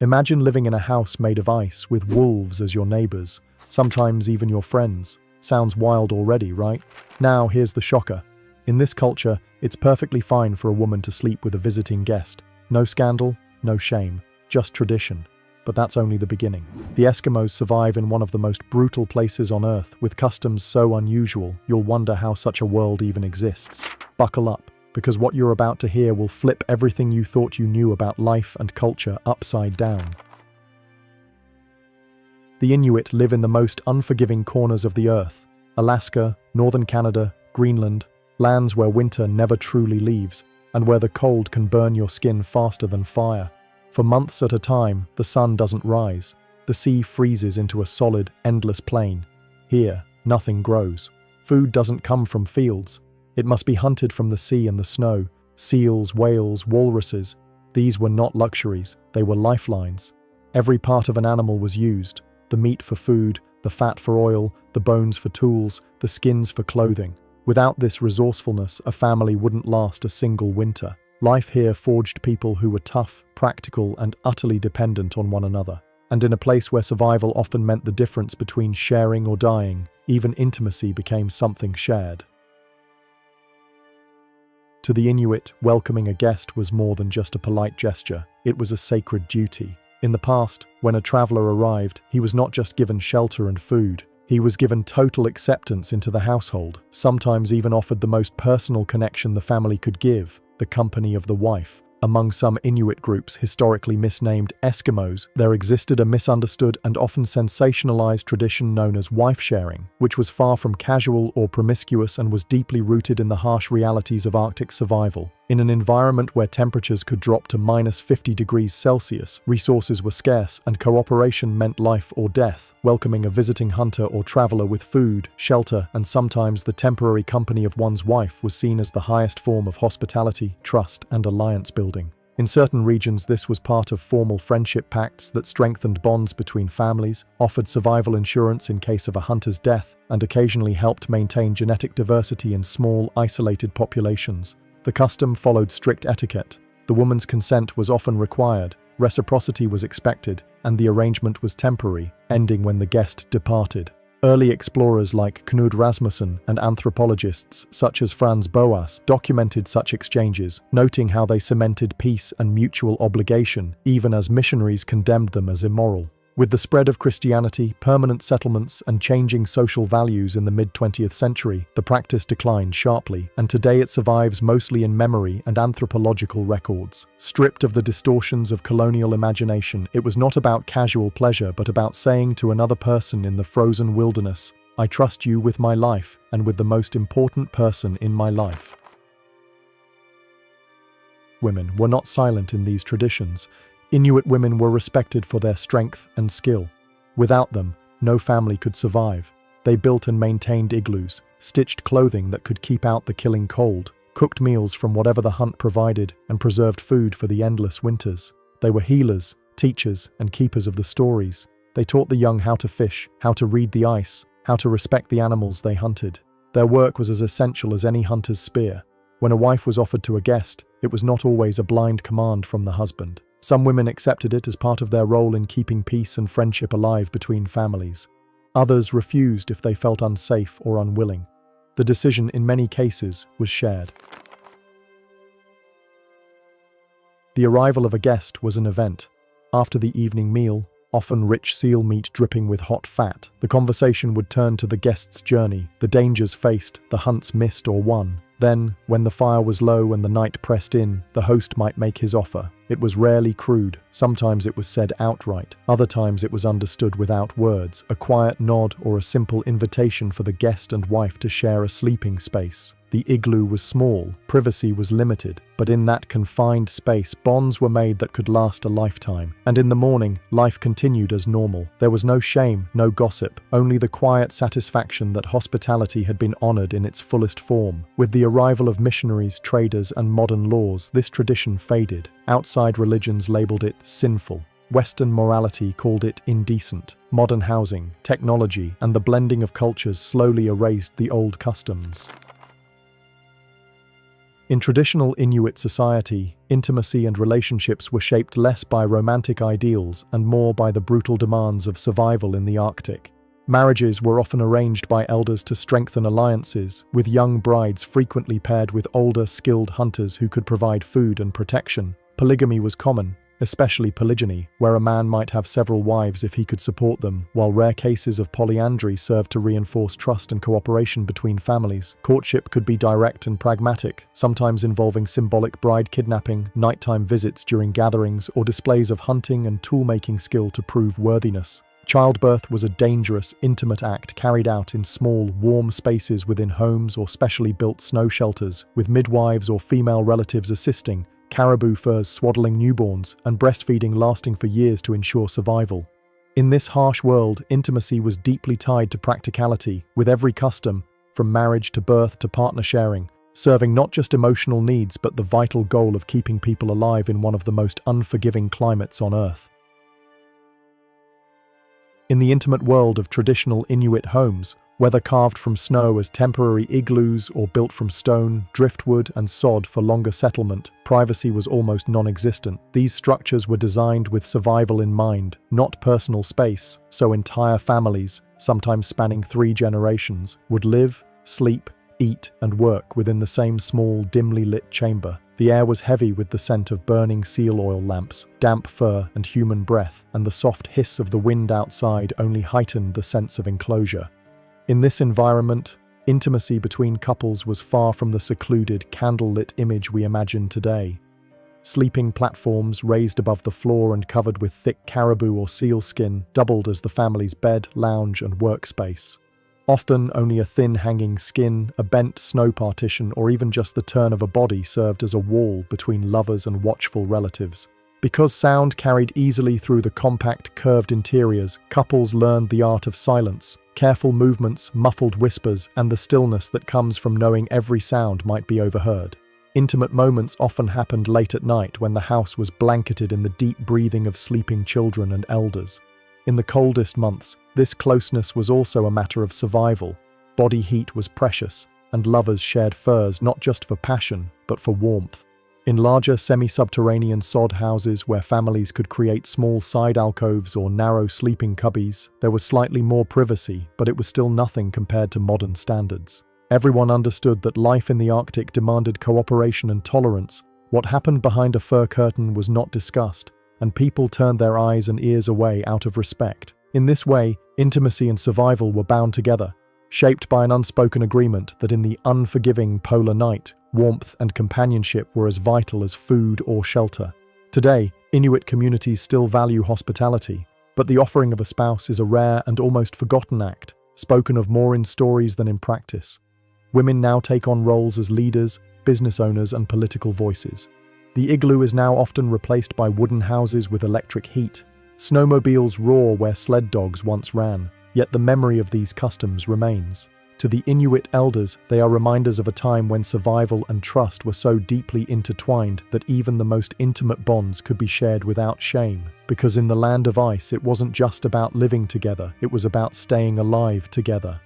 Imagine living in a house made of ice with wolves as your neighbors, sometimes even your friends. Sounds wild already, right? Now, here's the shocker. In this culture, it's perfectly fine for a woman to sleep with a visiting guest. No scandal, no shame, just tradition. But that's only the beginning. The Eskimos survive in one of the most brutal places on Earth, with customs so unusual, you'll wonder how such a world even exists. Buckle up, because what you're about to hear will flip everything you thought you knew about life and culture upside down. The Inuit live in the most unforgiving corners of the Earth: Alaska, northern Canada, Greenland, lands where winter never truly leaves, and where the cold can burn your skin faster than fire. For months at a time, the sun doesn't rise. The sea freezes into a solid, endless plain. Here, nothing grows. Food doesn't come from fields. It must be hunted from the sea and the snow. Seals, whales, walruses. These were not luxuries, they were lifelines. Every part of an animal was used: the meat for food, the fat for oil, the bones for tools, the skins for clothing. Without this resourcefulness, a family wouldn't last a single winter. Life here forged people who were tough, practical, and utterly dependent on one another. And in a place where survival often meant the difference between sharing or dying, even intimacy became something shared. To the Inuit, welcoming a guest was more than just a polite gesture. It was a sacred duty. In the past, when a traveler arrived, he was not just given shelter and food. He was given total acceptance into the household, sometimes even offered the most personal connection the family could give: the company of the wife. Among some Inuit groups, historically misnamed Eskimos, there existed a misunderstood and often sensationalized tradition known as wife-sharing, which was far from casual or promiscuous and was deeply rooted in the harsh realities of Arctic survival. In an environment where temperatures could drop to -50 degrees Celsius, resources were scarce, and cooperation meant life or death. Welcoming a visiting hunter or traveler with food, shelter, and sometimes the temporary company of one's wife was seen as the highest form of hospitality, trust, and alliance building. In certain regions, this was part of formal friendship pacts that strengthened bonds between families, offered survival insurance in case of a hunter's death, and occasionally helped maintain genetic diversity in small, isolated populations. The custom followed strict etiquette. The woman's consent was often required, reciprocity was expected, and the arrangement was temporary, ending when the guest departed. Early explorers like Knud Rasmussen and anthropologists such as Franz Boas documented such exchanges, noting how they cemented peace and mutual obligation, even as missionaries condemned them as immoral. With the spread of Christianity, permanent settlements, and changing social values in the mid-20th century, the practice declined sharply, and today it survives mostly in memory and anthropological records. Stripped of the distortions of colonial imagination, it was not about casual pleasure but about saying to another person in the frozen wilderness, "I trust you with my life and with the most important person in my life." Women were not silent in these traditions. Inuit women were respected for their strength and skill. Without them, no family could survive. They built and maintained igloos, stitched clothing that could keep out the killing cold, cooked meals from whatever the hunt provided, and preserved food for the endless winters. They were healers, teachers, and keepers of the stories. They taught the young how to fish, how to read the ice, how to respect the animals they hunted. Their work was as essential as any hunter's spear. When a wife was offered to a guest, it was not always a blind command from the husband. Some women accepted it as part of their role in keeping peace and friendship alive between families. Others refused if they felt unsafe or unwilling. The decision, in many cases, was shared. The arrival of a guest was an event. After the evening meal, often rich seal meat dripping with hot fat, the conversation would turn to the guest's journey, the dangers faced, the hunts missed or won. Then, when the fire was low and the night pressed in, the host might make his offer. It was rarely crude. Sometimes it was said outright. Other times it was understood without words, a quiet nod or a simple invitation for the guest and wife to share a sleeping space. The igloo was small, privacy was limited, but in that confined space, bonds were made that could last a lifetime. And in the morning, life continued as normal. There was no shame, no gossip, only the quiet satisfaction that hospitality had been honored in its fullest form. With the arrival of missionaries, traders, and modern laws, this tradition faded. Outside religions labeled it sinful. Western morality called it indecent. Modern housing, technology, and the blending of cultures slowly erased the old customs. In traditional Inuit society, intimacy and relationships were shaped less by romantic ideals and more by the brutal demands of survival in the Arctic. Marriages were often arranged by elders to strengthen alliances, with young brides frequently paired with older, skilled hunters who could provide food and protection. Polygamy was common, especially polygyny, where a man might have several wives if he could support them, while rare cases of polyandry served to reinforce trust and cooperation between families. Courtship could be direct and pragmatic, sometimes involving symbolic bride kidnapping, nighttime visits during gatherings, or displays of hunting and tool-making skill to prove worthiness. Childbirth was a dangerous, intimate act carried out in small, warm spaces within homes or specially built snow shelters, with midwives or female relatives assisting, caribou furs swaddling newborns, and breastfeeding lasting for years to ensure survival. In this harsh world, intimacy was deeply tied to practicality, with every custom, from marriage to birth to partner sharing, serving not just emotional needs but the vital goal of keeping people alive in one of the most unforgiving climates on Earth. In the intimate world of traditional Inuit homes, whether carved from snow as temporary igloos or built from stone, driftwood, and sod for longer settlement, privacy was almost non-existent. These structures were designed with survival in mind, not personal space, so entire families, sometimes spanning 3 generations, would live, sleep, eat, and work within the same small, dimly lit chamber. The air was heavy with the scent of burning seal oil lamps, damp fur, and human breath, and the soft hiss of the wind outside only heightened the sense of enclosure. In this environment, intimacy between couples was far from the secluded, candlelit image we imagine today. Sleeping platforms raised above the floor and covered with thick caribou or seal skin doubled as the family's bed, lounge, and workspace. Often only a thin hanging skin, a bent snow partition, or even just the turn of a body served as a wall between lovers and watchful relatives. Because sound carried easily through the compact, curved interiors, couples learned the art of silence, careful movements, muffled whispers, and the stillness that comes from knowing every sound might be overheard. Intimate moments often happened late at night when the house was blanketed in the deep breathing of sleeping children and elders. In the coldest months, this closeness was also a matter of survival. Body heat was precious, and lovers shared furs not just for passion, but for warmth. In larger semi-subterranean sod houses where families could create small side alcoves or narrow sleeping cubbies, there was slightly more privacy, but it was still nothing compared to modern standards. Everyone understood that life in the Arctic demanded cooperation and tolerance. What happened behind a fur curtain was not discussed, and people turned their eyes and ears away out of respect. In this way, intimacy and survival were bound together, shaped by an unspoken agreement that in the unforgiving polar night, warmth and companionship were as vital as food or shelter. Today, Inuit communities still value hospitality, but the offering of a spouse is a rare and almost forgotten act, spoken of more in stories than in practice. Women now take on roles as leaders, business owners, and political voices. The igloo is now often replaced by wooden houses with electric heat. Snowmobiles roar where sled dogs once ran, yet the memory of these customs remains. To the Inuit elders, they are reminders of a time when survival and trust were so deeply intertwined that even the most intimate bonds could be shared without shame. Because in the land of ice, it wasn't just about living together, it was about staying alive together.